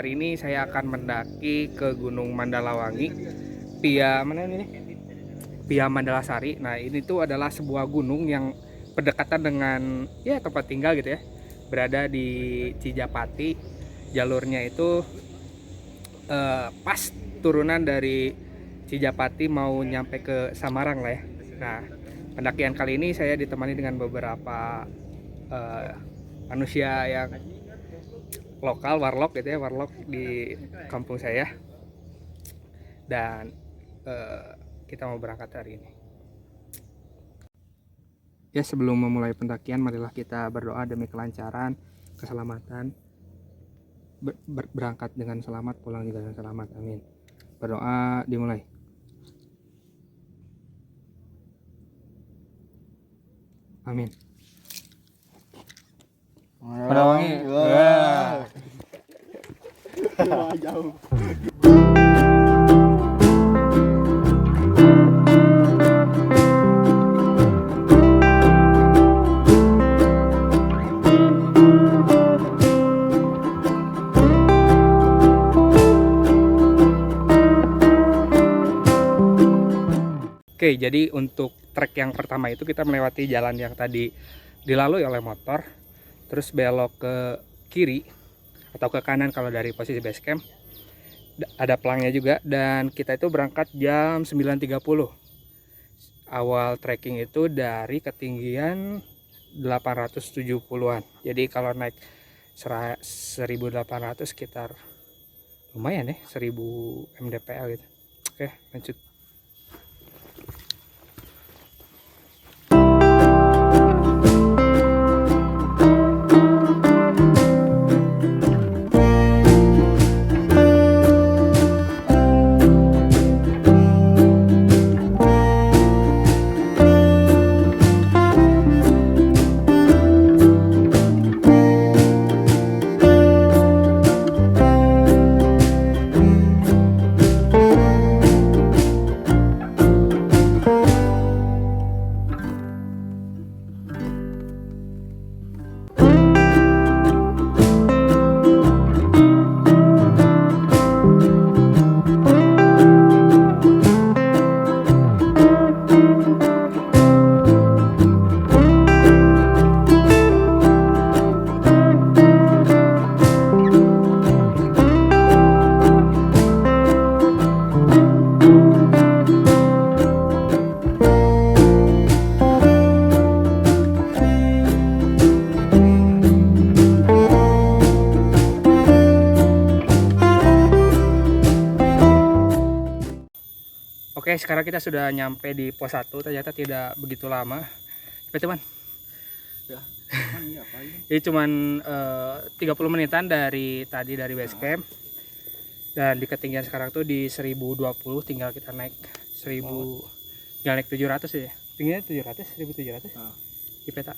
Hari ini saya akan mendaki ke Gunung Mandalawangi via mana ini? Via Mandalasari. Nah, ini tuh adalah sebuah gunung yang berdekatan dengan ya tempat tinggal gitu ya. Berada di Cijapati. Jalurnya itu pas turunan dari Cijapati mau nyampe ke Samarang lah ya. Nah, pendakian kali ini saya ditemani dengan beberapa manusia yang lokal, warlock gitu ya, warlock di kampung saya. Dan kita mau berangkat hari ini. Ya, sebelum memulai pendakian, marilah kita berdoa demi kelancaran, keselamatan, berangkat dengan selamat, pulang juga dengan selamat. Amin. Berdoa dimulai. Amin. Mandalawangi. Wah. Jauh. Oke, jadi untuk trek yang pertama itu kita melewati jalan yang tadi dilalui oleh motor, terus belok ke kiri atau ke kanan kalau dari posisi base camp. Ada pelangnya juga, dan kita itu berangkat jam 9.30. Awal trekking itu dari ketinggian 870-an. Jadi kalau naik 1800 sekitar lumayan ya, 1000 mdpl gitu. Oke, lanjut. Oke, sekarang kita sudah nyampe di pos 1, ternyata tidak begitu lama. Teman-teman. Ya. Jadi cuman 30 menitan dari tadi dari base camp. Dan di ketinggian sekarang tuh di 1020, tinggal kita naik 1000, tinggal naik 700 ya. Tingginya 700, 1700 di peta.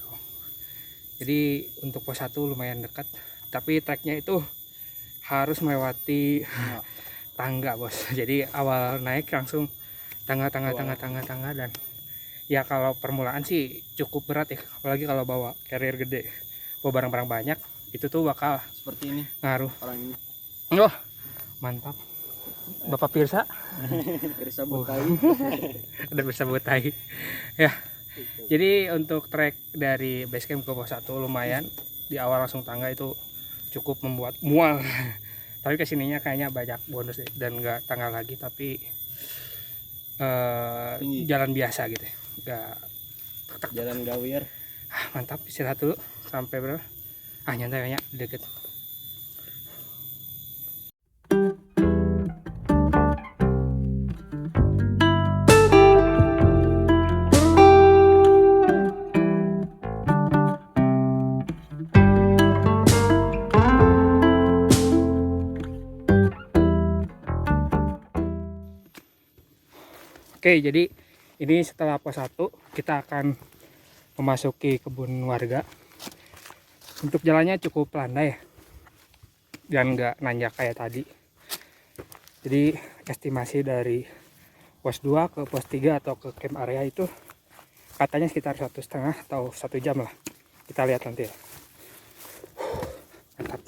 Jadi untuk pos 1 lumayan dekat, tapi treknya itu harus melewati tangga, Bos. Jadi awal naik langsung tangga, dan ya kalau permulaan sih cukup berat ya, apalagi kalau bawa carrier gede, bawa barang-barang banyak, itu tuh bakal Seperti ini ngaruh. orang ini. Oh, mantap. Bapak Pirsa. Pirsa Butai. Ada Pirsa Butai. Ya. Jadi untuk trek dari base camp ke pos 1 lumayan. Di awal langsung tangga itu cukup membuat mual. Tapi kesininya kayaknya banyak bonus deh, dan nggak tangga lagi, tapi jalan biasa gitu, nggak Jalan gawir. mantap. Istirahat dulu sampai berapa? Nyantai kayaknya deket. Oke, jadi ini setelah pos 1 kita akan memasuki kebun warga. Untuk jalannya cukup landai dan nggak nanjak kayak tadi. Jadi estimasi dari pos 2 ke pos 3 atau ke camp area itu katanya sekitar 1,5 atau 1 jam lah. Kita lihat nanti ya. Mantap.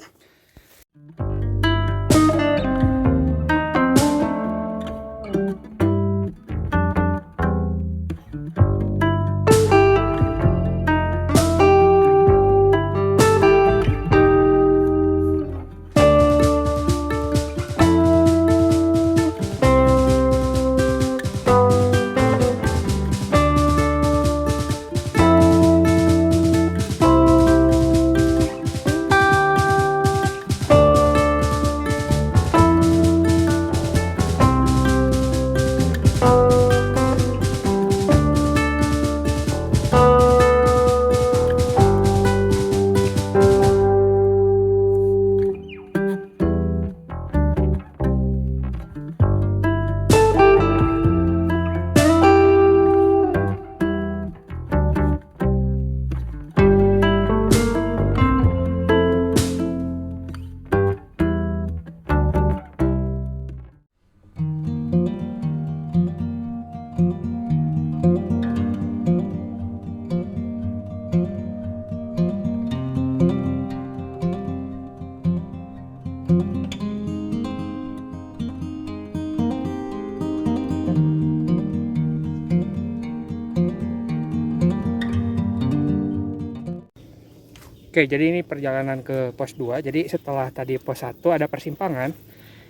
Oke, jadi ini perjalanan ke pos 2. Jadi setelah tadi pos 1 ada persimpangan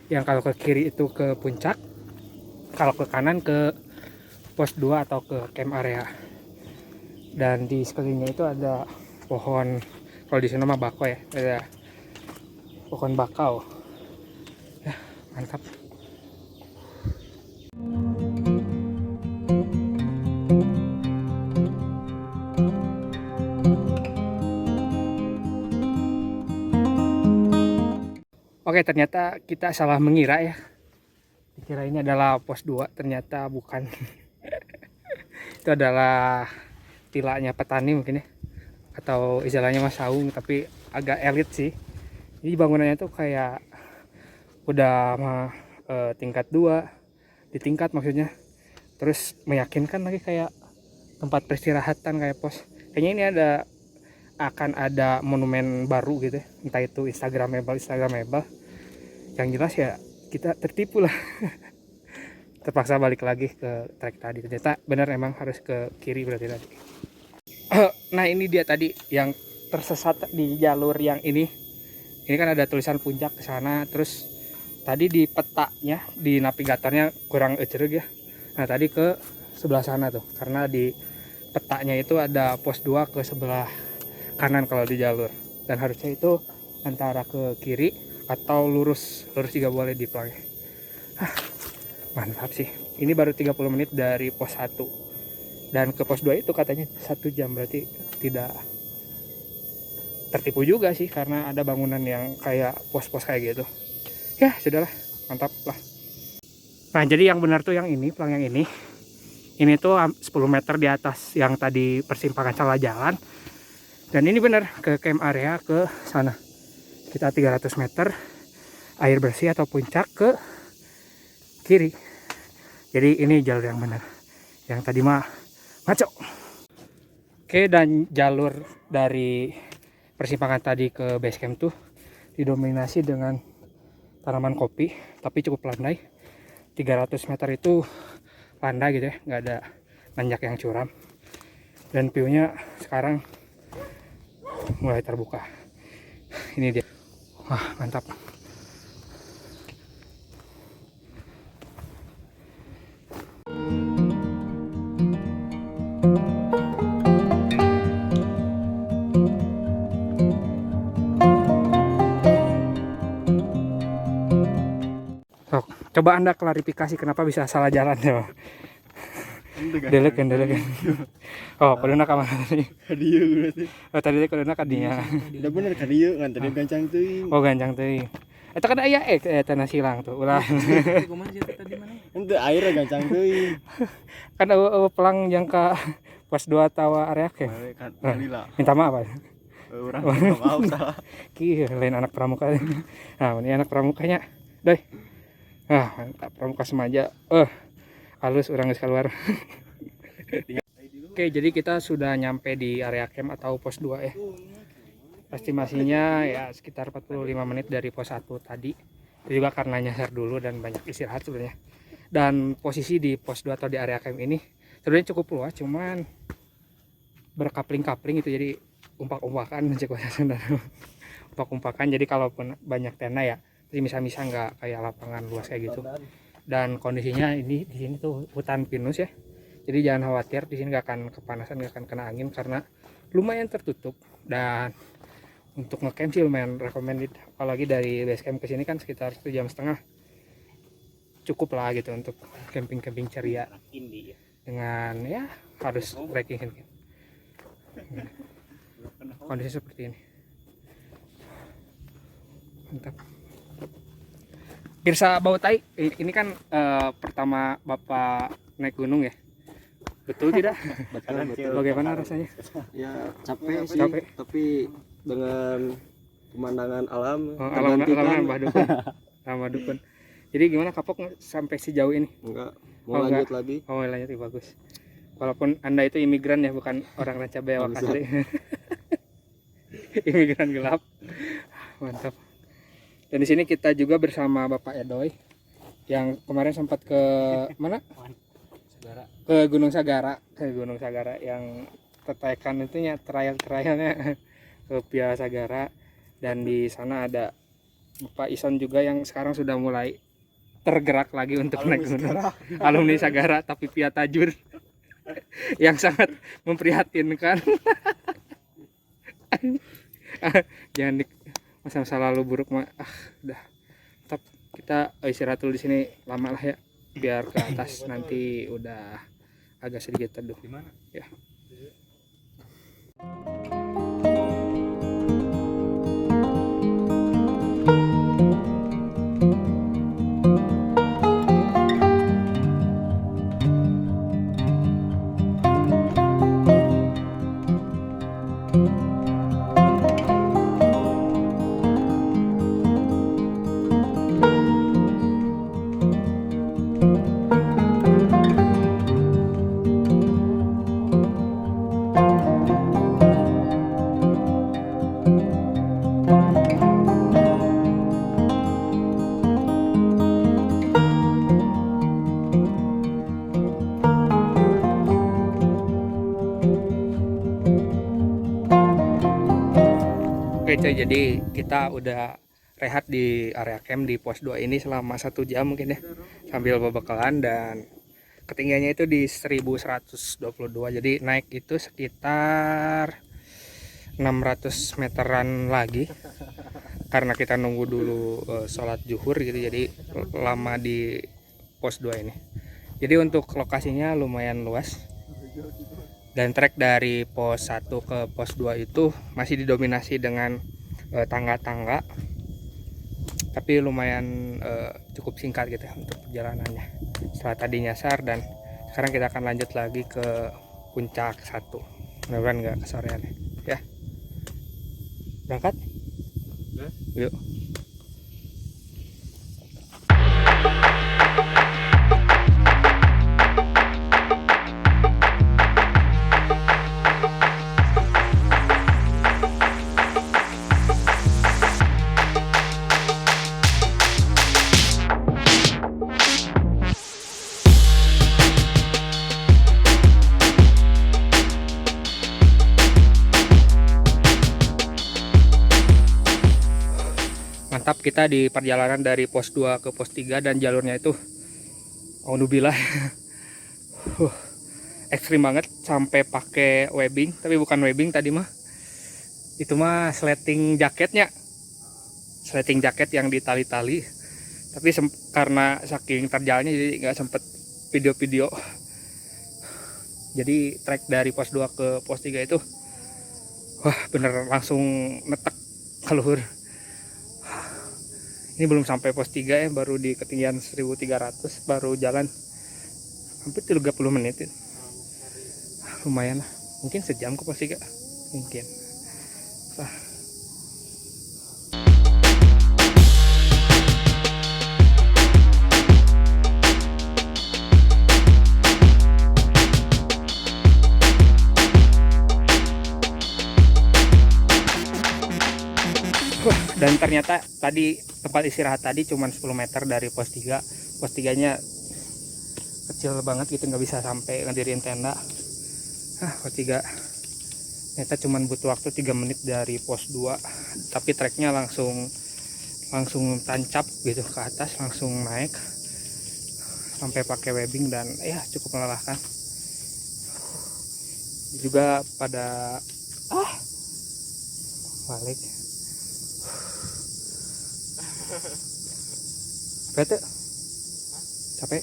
yang kalau ke kiri itu ke puncak, kalau ke kanan ke pos 2 atau ke camp area. Dan di sekelilingnya itu ada pohon, kalau di sana mah bako ya, ada pohon bakau. Ya, mantap. Oke, ternyata kita salah mengira ya. Dikira ini adalah pos 2, ternyata bukan. Itu adalah tilaknya petani mungkin ya. Atau istilahnya mas saung, tapi agak elit sih. Jadi bangunannya tuh kayak udah tingkat 2, di tingkat maksudnya. Terus meyakinkan lagi kayak tempat peristirahatan kayak pos. Kayaknya ini akan ada monumen baru gitu ya. Entah itu instagramable. Yang jelas ya kita tertipu lah. Terpaksa balik lagi ke trek tadi. Ternyata benar emang harus ke kiri berarti tadi. Nah ini dia tadi yang tersesat di jalur yang ini. Ini kan ada tulisan puncak ke sana. Terus tadi di petanya, di navigatornya kurang ecereg ya. Nah tadi ke sebelah sana tuh. Karena di petanya itu ada pos 2 ke sebelah kanan kalau di jalur. Dan harusnya itu antara ke kiri atau lurus juga boleh di pelang. Mantap sih. Ini baru 30 menit dari pos 1. Dan ke pos 2 itu katanya 1 jam, berarti tidak tertipu juga sih karena ada bangunan yang kayak pos-pos kayak gitu. Ya, sudahlah. Mantap lah. Nah, jadi yang benar tuh yang ini, pelang yang ini. Ini tuh 10 meter di atas yang tadi persimpangan salah jalan. Dan ini benar ke camp area ke sana. Kita 300 meter air bersih atau puncak ke kiri. Jadi ini jalur yang benar. Yang tadi mah ngaco. Oke, dan jalur dari persimpangan tadi ke base camp tuh didominasi dengan tanaman kopi, tapi cukup landai. 300 meter itu landai gitu ya, nggak ada nanjak yang curam. Dan view-nya sekarang mulai terbuka. Ini dia. Wah, mantap. So, coba Anda klarifikasi kenapa bisa salah jalan ya. Delekan. Oh, kuduna ka mana tadi? Kadieu berarti. Oh, tadi kuduna ka dinya. Udah bener kadieu kan tadi gancang teuing. Oh, gancang teuing. Eta kan aya tanah silang tuh. Ulah. Kumaha sih tadi mana? Henteu air gancang teuing. Kan pelang yang ka pos 2 tawa area ke. Kalila. Minta maaf. Urang minta maaf salah. Ki lain anak pramuka. Nah, ini anak pramukanya. Doi. Ah, mantap pramuka Semaja. Halus orang geus keluar. Oke, jadi kita sudah nyampe di area camp atau pos 2 ya. Estimasinya ya sekitar 45 menit dari pos 1 tadi. Itu juga karena nyasar dulu dan banyak istirahat sebenarnya. Dan posisi di pos 2 atau di area camp ini sebenarnya cukup luas, cuman berkapling-kapling itu, jadi umpak-umpakan umpak-umpakan. Jadi kalaupun banyak tenda ya misah-misah, nggak kayak lapangan luas kayak gitu. Dan kondisinya ini di sini tuh hutan pinus ya. Jadi jangan khawatir, di sini nggak akan kepanasan, nggak akan kena angin karena lumayan tertutup. Dan untuk ngecamp sih lumayan recommended, apalagi dari base camp ke sini kan sekitar 1,5 jam, cukup lah gitu untuk camping-camping ceria dengan ya harus trekking. Kondisi seperti ini, mantap. Pirsa Bau Tai, ini kan pertama Bapak naik gunung ya, betul tidak? Betul. Bagaimana rasanya? Ya capek sih, Capek. tapi dengan pemandangan alam Alam tergantikan. Mbah Dukun. Jadi gimana kapok sampai sejauh ini? Enggak mau lanjut lagi. Oh, lanjut, bagus. Walaupun Anda itu imigran ya, bukan orang Ranca Bawah asli. Imigran gelap. Mantap. Dan di sini kita juga bersama Bapak Edoy yang kemarin sempat ke mana? Ke Gunung Sagara yang tertaikan itunya trialnya ke Via Sagara, dan di sana ada Bapak Ison juga yang sekarang sudah mulai tergerak lagi untuk naik gunung. Alumni Sagara tapi via tajur. Yang sangat memprihatinkan. Jangan di masa-masa lalu buruk mah. Udah. Tetap kita istirahat dulu di sini lama lah ya, biar ke atas nanti udah agak sedikit teduh. Gimana? Ya. Oke cuy, jadi kita udah rehat di area camp di pos 2 ini selama 1 jam mungkin ya, sambil bebekalan, dan ketinggiannya itu di 1122, jadi naik itu sekitar 600 meteran lagi karena kita nunggu dulu sholat zuhur gitu, jadi lama di pos 2 ini. Jadi untuk lokasinya lumayan luas, dan trek dari pos 1 ke pos 2 itu masih didominasi dengan tangga-tangga, tapi lumayan cukup singkat gitu ya untuk perjalanannya. Setelah tadi nyasar, dan sekarang kita akan lanjut lagi ke puncak 1. Mudah-mudahan nggak kesorean ya. Berangkat? Yuk. Mantap, kita di perjalanan dari pos 2 ke pos 3, dan jalurnya itu alhamdulillah ekstrim banget, sampai pakai webbing, tapi bukan webbing tadi mah. Itu mah sleting jaketnya. Sleting jaket yang ditali-tali. Tapi karena saking terjalnya jadi nggak sempet video-video. Jadi trek dari pos 2 ke pos 3 itu wah bener langsung netek ke luhur. Ini belum sampai pos 3 ya, baru di ketinggian 1300, baru jalan hampir 30 menit. Lumayan lah, mungkin sejam ke pos 3 mungkin. Dan ternyata tadi tempat istirahat tadi cuma 10 meter dari pos 3. Pos 3 nya kecil banget gitu, nggak bisa sampai ngedirin tenda. Pos 3 ternyata cuma butuh waktu 3 menit dari pos 2, tapi treknya langsung tancap gitu ke atas, langsung naik sampai pakai webbing, dan ya cukup melelahkan. Juga pada balik capek, capek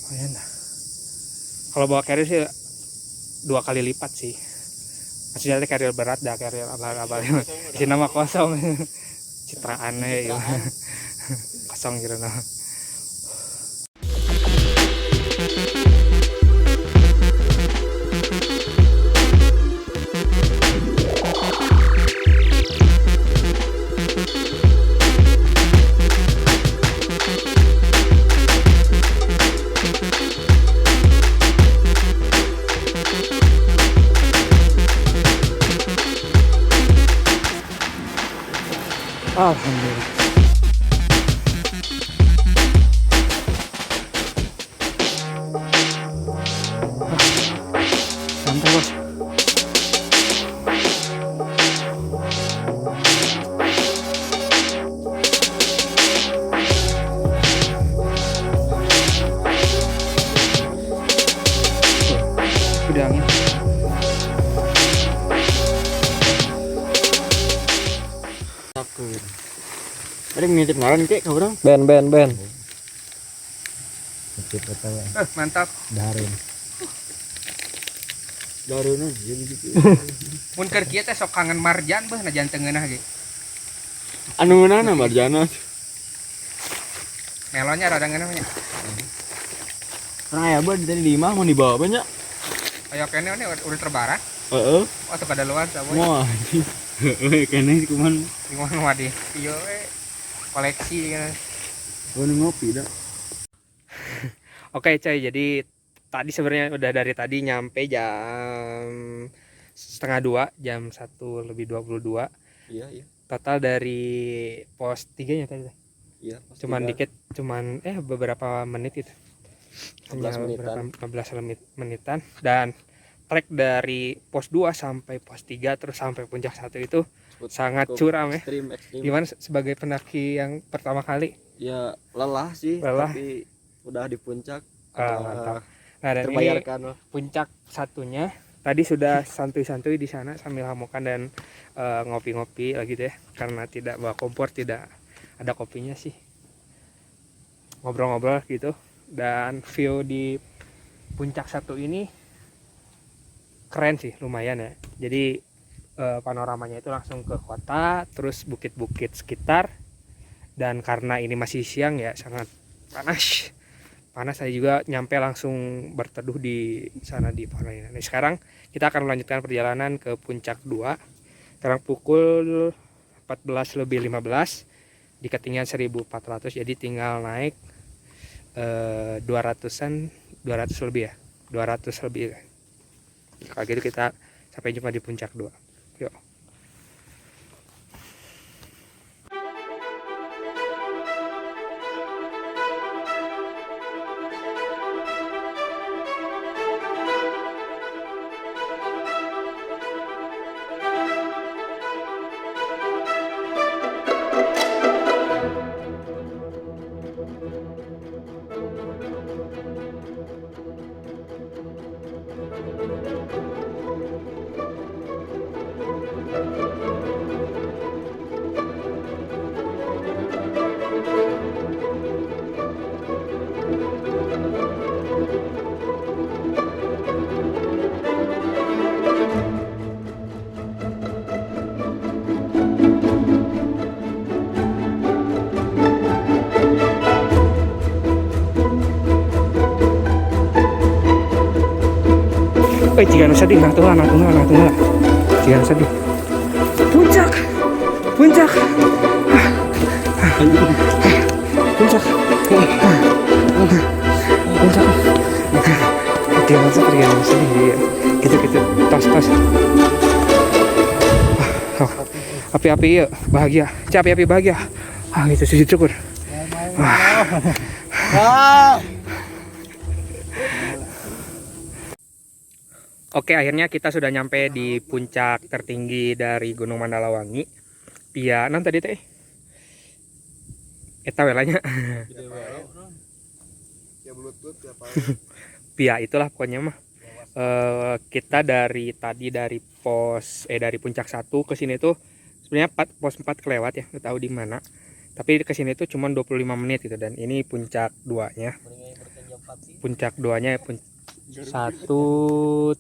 lumayan lah. Kalau bawa carrier sih 2 kali lipat sih, maksudnya carrier berat dah, carrier abal-abal isi nama kosong citraannya ya. Kosong gitu nah. Alhamdulillah. Santai bos. Tadi ngintip ngaran kek ka urang. Ben. Ngintip eta we. Mantap. Dahareun. Dahareun jadi gitu. Mun keur kieu teh sok kangen marjan beuh najan teu ngeunah ge. Anu ngeunana marjana. Melonya rada ngeunah nya. Raya ban tadi di imah mau dibawa banyak. Aya kene ini udah terbara. Heeh. Oh teu kada luar saboy. Wah. Heeh kene kumaha. Gimana wadi? Ieu we koleksi ya. Ngopi dah. Oke coy, jadi tadi sebenarnya udah dari tadi nyampe jam setengah 2, jam 1:22. Iya. Total dari pos 3 nya tadi. Iya. Cuman dikit, beberapa menit itu. 15 menitan. 15 menitan. Dan trek dari pos 2 sampai pos 3 terus sampai puncak 1 itu sangat curam ya. Ekstrim. Gimana sebagai pendaki yang pertama kali? Ya lelah sih, Lelah. tapi udah di puncak. Mantap. Nah, dan ini Terbayarkan loh. puncak satunya tadi sudah santuy-santuy di sana sambil hamukan dan ngopi-ngopi lagi deh, karena tidak bawa kompor, tidak ada kopinya sih, ngobrol-ngobrol gitu. Dan view di puncak satu ini keren sih, lumayan ya. Jadi panoramanya itu langsung ke kota, terus bukit-bukit sekitar. Dan karena ini masih siang ya, sangat panas, saya juga nyampe langsung berteduh di sana di pohon ini. Nah, sekarang kita akan melanjutkan perjalanan ke puncak 2. Sekarang pukul 14:15 di ketinggian 1400, jadi tinggal naik 200 lebih ya, 200 lebih. Kalau gitu kita sampai jumpa di puncak 2. Yuk. Jika nu sedih, nah tunggu. Jika nu sedih. Puncak. Puncak. Dia masa pergi nu sedih. Gitu. Tos. Api-api ya, bahagia. Api-api bahagia. Gitu sujud syukur. Oke, akhirnya kita sudah nyampe di puncak tertinggi dari Gunung Mandalawangi. Pia, non tadi teh? Eta welanya. Pia itulah pokoknya mah. Kita dari puncak 1 ke sini tuh sebenarnya pos 4 kelewat ya, nggak tahu di mana. Tapi ke sini tuh cuma 25 menit gitu, dan ini puncak 2-nya. Puncak 2-nya 1712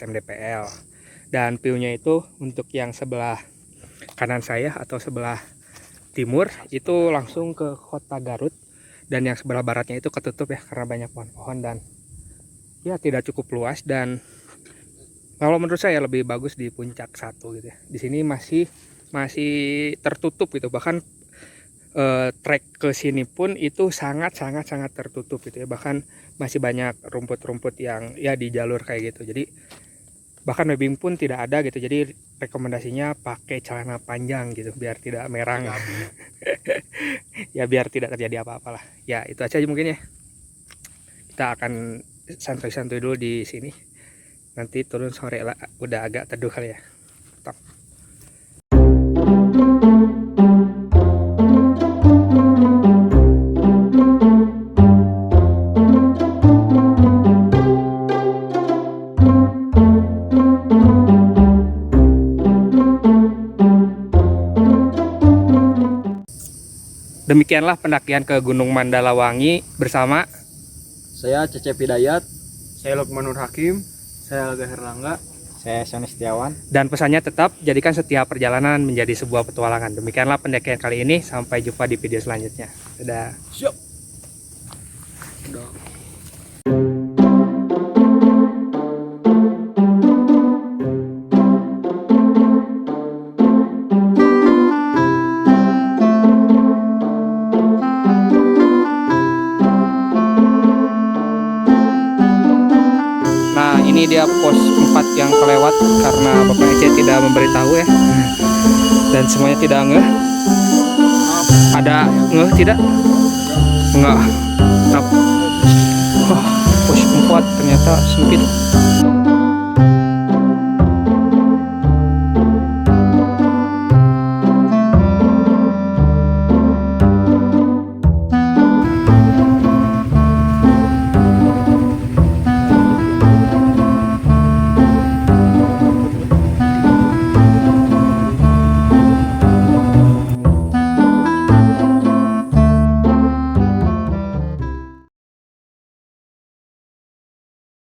mdpl. Dan view-nya itu untuk yang sebelah kanan saya atau sebelah timur itu langsung ke kota Garut, dan yang sebelah baratnya itu ketutup ya karena banyak pohon-pohon dan ya tidak cukup luas. Dan kalau menurut saya lebih bagus di puncak 1 gitu ya. Di sini masih tertutup gitu, bahkan trek ke sini pun itu sangat tertutup gitu ya. Bahkan masih banyak rumput-rumput yang ya di jalur kayak gitu. Jadi bahkan webbing pun tidak ada gitu. Jadi rekomendasinya pakai celana panjang gitu biar tidak merang. Ya biar tidak terjadi apa-apalah. Ya itu aja mungkin ya. Kita akan santai-santai dulu di sini. Nanti turun sore lah, udah agak teduh kali ya. Top. Demikianlah pendakian ke Gunung Mandalawangi bersama Saya Cecep Hidayat. Saya Lukman Nur Hakim. Saya Alga Herlangga. Saya Sony Setiawan. dan pesannya tetap jadikan setiap perjalanan menjadi sebuah petualangan. Demikianlah pendakian kali ini. Sampai jumpa di video selanjutnya. Dadah. Siap. Nah, ini dia pos 4 yang kelewat karena Bapak Ece tidak memberitahu ya. Dan semuanya tidak ngeh. Ada ngeh tidak? Enggak. Pos 4 ternyata sempit.